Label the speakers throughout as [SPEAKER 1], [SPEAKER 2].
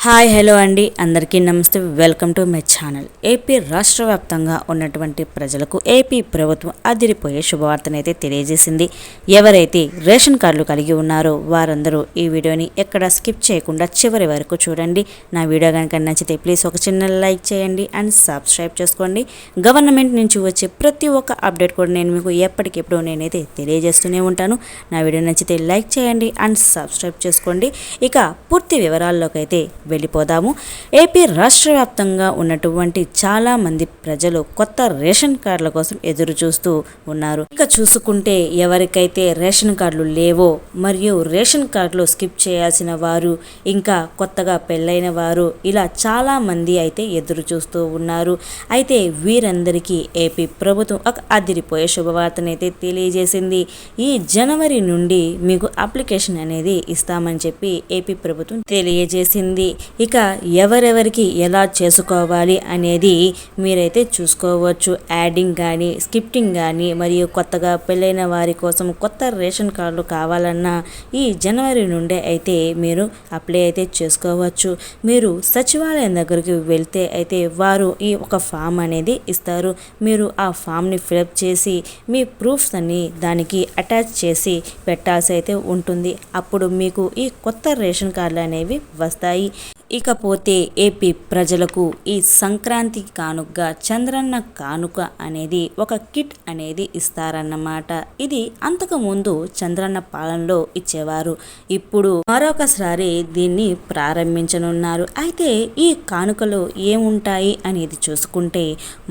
[SPEAKER 1] Hi hello అండి, అందరికీ నమస్తే. Welcome to my channel. AP రాష్ట్ర వ్యాప్తంగా ఉన్నటువంటి ప్రజలకు ఏపీ ప్రభుత్వం అదిరిపోయే శుభవార్తనైతే తెలియజేసింది. ఎవరైతే రేషన్ కార్డులు కలిగి ఉన్నారో వారందరూ ఈ వీడియోని ఎక్కడ స్కిప్ చేయకుండా చివరి వరకు చూడండి. నా వీడియో కనుక నచ్చితే ప్లీజ్ ఒక చిన్న లైక్ చేయండి అండ్ సబ్స్క్రైబ్ చేసుకోండి. గవర్నమెంట్ నుంచి వచ్చే ప్రతి ఒక్క అప్డేట్ కూడా నేను మీకు ఎప్పటికెప్పుడు నేనైతే తెలియజేస్తూనే ఉంటాను. నా వీడియో నచ్చితే లైక్ చేయండి అండ్ సబ్స్క్రైబ్ చేసుకోండి. ఇక పూర్తి వివరాల్లోకి అయితే వెళ్ళిపోదాము. ఏపీ రాష్ట్ర వ్యాప్తంగా ఉన్నటువంటి చాలా మంది ప్రజలు కొత్త రేషన్ కార్డుల కోసం ఎదురు చూస్తూ ఉన్నారు. ఇక చూసుకుంటే ఎవరికైతే రేషన్ కార్డులు లేవో మరియు రేషన్ కార్డులు స్కిప్ చేయాల్సిన వారు, ఇంకా కొత్తగా పెళ్ళైన వారు, ఇలా చాలా మంది అయితే ఎదురు చూస్తూ ఉన్నారు. అయితే వీరందరికీ ఏపీ ప్రభుత్వం ఒక అదిరిపోయే శుభవార్తనైతే తెలియజేసింది. ఈ జనవరి నుండి మీకు అప్లికేషన్ అనేది ఇస్తామని చెప్పి ఏపీ ప్రభుత్వం తెలియజేసింది. ఇక ఎవరెవరికి ఎలా చేసుకోవాలి అనేది మీరైతే చూసుకోవచ్చు. యాడింగ్ కానీ, స్కిప్టింగ్ కానీ, మరియు కొత్తగా పెళ్ళైన వారి కోసం కొత్త రేషన్ కార్డులు కావాలన్నా ఈ జనవరి నుండే అయితే మీరు అప్లై అయితే చేసుకోవచ్చు. మీరు సచివాలయం దగ్గరికి వెళ్తే అయితే వారు ఈ ఒక ఫామ్ అనేది ఇస్తారు. మీరు ఆ ఫామ్ని ఫిలప్ చేసి మీ ప్రూఫ్స్ అన్ని దానికి అటాచ్ చేసి పెట్టాల్సి అయితే ఉంటుంది. అప్పుడు మీకు ఈ కొత్త రేషన్ కార్డులు అనేవి వస్తాయి. ఇకపోతే ఏపీ ప్రజలకు ఈ సంక్రాంతి కానుకగా చంద్రన్న కానుక అనేది ఒక కిట్ అనేది ఇస్తారన్నమాట. ఇది అంతకుముందు చంద్రన్న పాలనలో ఇచ్చేవారు. ఇప్పుడు మరొకసారి దీన్ని ప్రారంభించనున్నారు. అయితే ఈ కానుకలో ఏముంటాయి అనేది చూసుకుంటే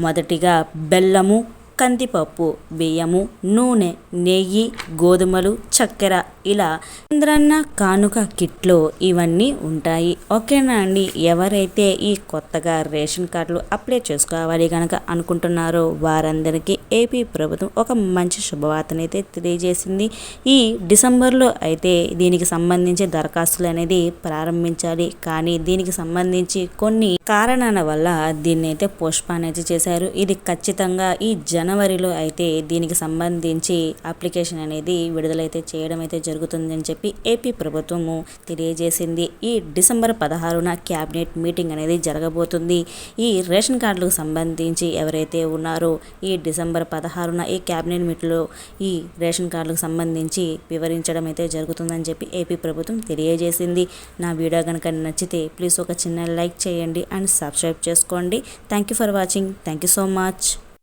[SPEAKER 1] మొదటిగా బెల్లము, కందిపప్పు, బియ్యము, నూనె, నెయ్యి, గోధుమలు, చక్కెర, ఇలా చంద్రన్న కానుక కిట్లో ఇవన్నీ ఉంటాయి. ఓకేనా అండి? ఎవరైతే ఈ కొత్తగా రేషన్ కార్డులు అప్లై చేసుకోవాలి కనుక అనుకుంటున్నారో వారందరికీ ఏపీ ప్రభుత్వం ఒక మంచి శుభవార్తనైతే తెలియజేసింది. ఈ డిసెంబర్లో అయితే దీనికి సంబంధించి దరఖాస్తులు అనేది ప్రారంభించాలి. కానీ దీనికి సంబంధించి కొన్ని కారణాల వల్ల దీన్ని అయితే పోస్ట్పోన్ అయితే చేశారు. ఇది ఖచ్చితంగా ఈ జనవరిలో అయితే దీనికి సంబంధించి అప్లికేషన్ అనేది విడుదలైతే చేయడం అయితే జరుగుతుందని చెప్పి ఏపీ ప్రభుత్వము తెలియజేసింది. ఈ డిసెంబర్ 16న క్యాబినెట్ మీటింగ్ అనేది జరగబోతుంది. ఈ రేషన్ కార్డులకు సంబంధించి ఎవరైతే ఉన్నారో ఈ డిసెంబర్ 16న ఈ క్యాబినెట్ మీట్లో ఈ రేషన్ కార్డులకు సంబంధించి వివరించడం అయితే జరుగుతుందని చెప్పి ఏపీ ప్రభుత్వం తెలియజేసింది. నా వీడియో కనుక నచ్చితే ప్లీజ్ ఒక చిన్న లైక్ చేయండి అండ్ సబ్స్క్రైబ్ చేసుకోండి. Thank you for watching. Thank you so much.